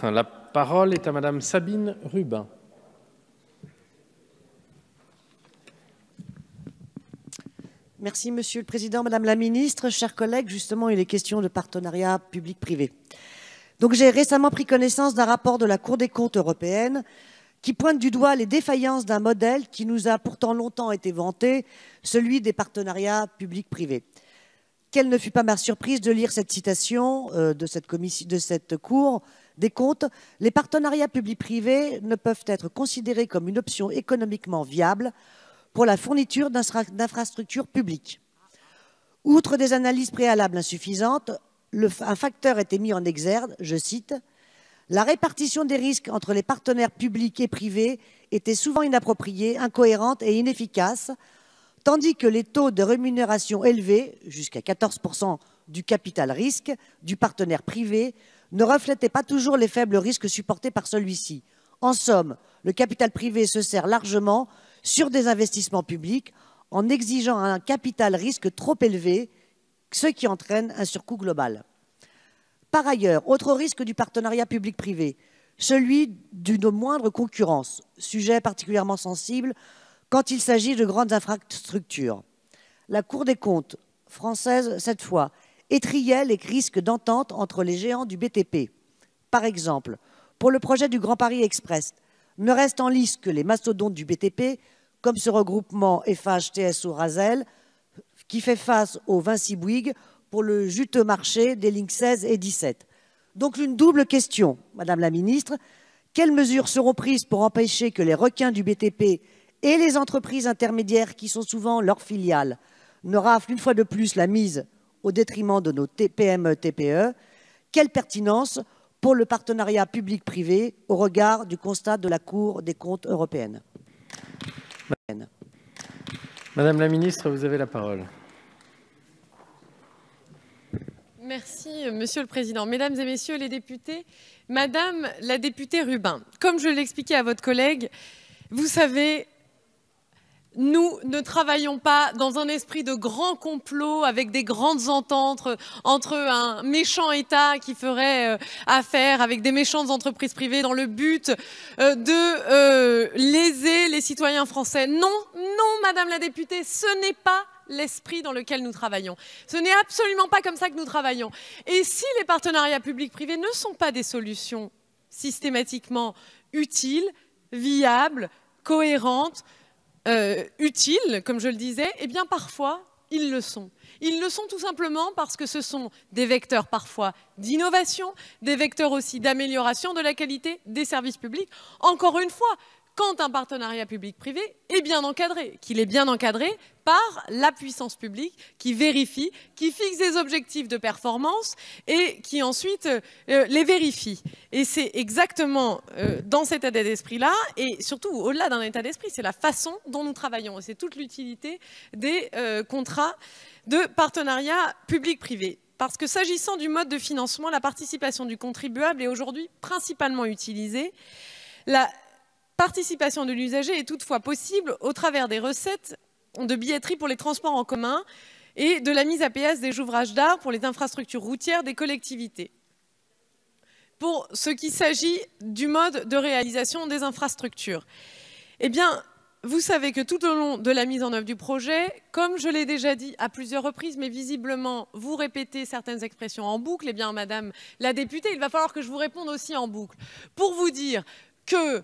Ministre. La parole est à Madame Sabine Rubin. Merci Monsieur le Président, Madame la Ministre, chers collègues. Justement, il est question de partenariat public-privé. Donc j'ai récemment pris connaissance d'un rapport de la Cour des comptes européenne qui pointe du doigt les défaillances d'un modèle qui nous a pourtant longtemps été vanté, celui des partenariats public-privé. Quelle ne fut pas ma surprise de lire cette citation de cette Cour des comptes. Les partenariats public-privé ne peuvent être considérés comme une option économiquement viable pour la fourniture d'infrastructures publiques. Outre des analyses préalables insuffisantes, un facteur était mis en exergue, je cite, « La répartition des risques entre les partenaires publics et privés était souvent inappropriée, incohérente et inefficace, tandis que les taux de rémunération élevés, jusqu'à 14% du capital risque du partenaire privé, ne reflétaient pas toujours les faibles risques supportés par celui-ci. En somme, le capital privé se sert largement sur des investissements publics en exigeant un capital risque trop élevé, ce qui entraîne un surcoût global. Par ailleurs, autre risque du partenariat public-privé, celui d'une moindre concurrence, sujet particulièrement sensible quand il s'agit de grandes infrastructures. La Cour des comptes française, cette fois, étriait les risques d'entente entre les géants du BTP. Par exemple, pour le projet du Grand Paris Express, ne restent en lice que les mastodontes du BTP, comme ce regroupement FH-TSO-Razel, qui fait face au Vinci Bouygues pour le juteux marché des lignes 16 et 17. Donc une double question, Madame la Ministre. Quelles mesures seront prises pour empêcher que les requins du BTP et les entreprises intermédiaires, qui sont souvent leurs filiales, ne raflent une fois de plus la mise au détriment de nos PME-TPE? Quelle pertinence pour le partenariat public-privé au regard du constat de la Cour des comptes européenne? Madame la Ministre, vous avez la parole. Merci, Monsieur le Président. Mesdames et Messieurs les députés, Madame la députée Rubin, comme je l'expliquais à votre collègue, vous savez, nous ne travaillons pas dans un esprit de grand complot avec des grandes ententes entre un méchant État qui ferait affaire avec des méchantes entreprises privées dans le but de léser les citoyens français. Non, non, Madame la députée, ce n'est pas l'esprit dans lequel nous travaillons. Ce n'est absolument pas comme ça que nous travaillons. Et si les partenariats publics-privés ne sont pas des solutions systématiquement utiles, viables, cohérentes, utiles, comme je le disais, eh bien parfois, ils le sont. Ils le sont tout simplement parce que ce sont des vecteurs parfois d'innovation, des vecteurs aussi d'amélioration de la qualité des services publics. Encore une fois, quand un partenariat public-privé est bien encadré, qu'il est bien encadré par la puissance publique qui vérifie, qui fixe des objectifs de performance et qui ensuite les vérifie. Et c'est exactement dans cet état d'esprit-là, et surtout au-delà d'un état d'esprit, c'est la façon dont nous travaillons. Et c'est toute l'utilité des contrats de partenariat public-privé. Parce que s'agissant du mode de financement, la participation du contribuable est aujourd'hui principalement utilisée. La participation de l'usager est toutefois possible au travers des recettes de billetterie pour les transports en commun et de la mise à péage des ouvrages d'art pour les infrastructures routières des collectivités. Pour ce qui s'agit du mode de réalisation des infrastructures, eh bien, vous savez que tout au long de la mise en œuvre du projet, comme je l'ai déjà dit à plusieurs reprises, mais visiblement vous répétez certaines expressions en boucle, eh bien, Madame la députée, il va falloir que je vous réponde aussi en boucle pour vous dire que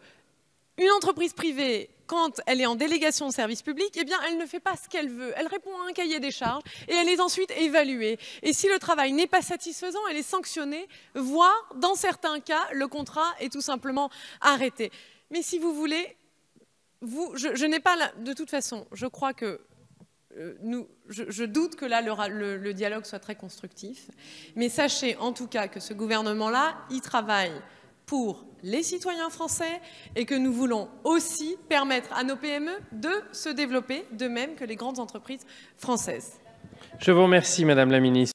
une entreprise privée, quand elle est en délégation de service public, eh bien, elle ne fait pas ce qu'elle veut. Elle répond à un cahier des charges et elle est ensuite évaluée. Et si le travail n'est pas satisfaisant, elle est sanctionnée, voire, dans certains cas, le contrat est tout simplement arrêté. Mais si vous voulez, je n'ai pas... De toute façon, je crois que... je doute que là, le dialogue soit très constructif. Mais sachez en tout cas que ce gouvernement-là, il travaille pour les citoyens français et que nous voulons aussi permettre à nos PME de se développer, de même que les grandes entreprises françaises. Je vous remercie, Madame la Ministre.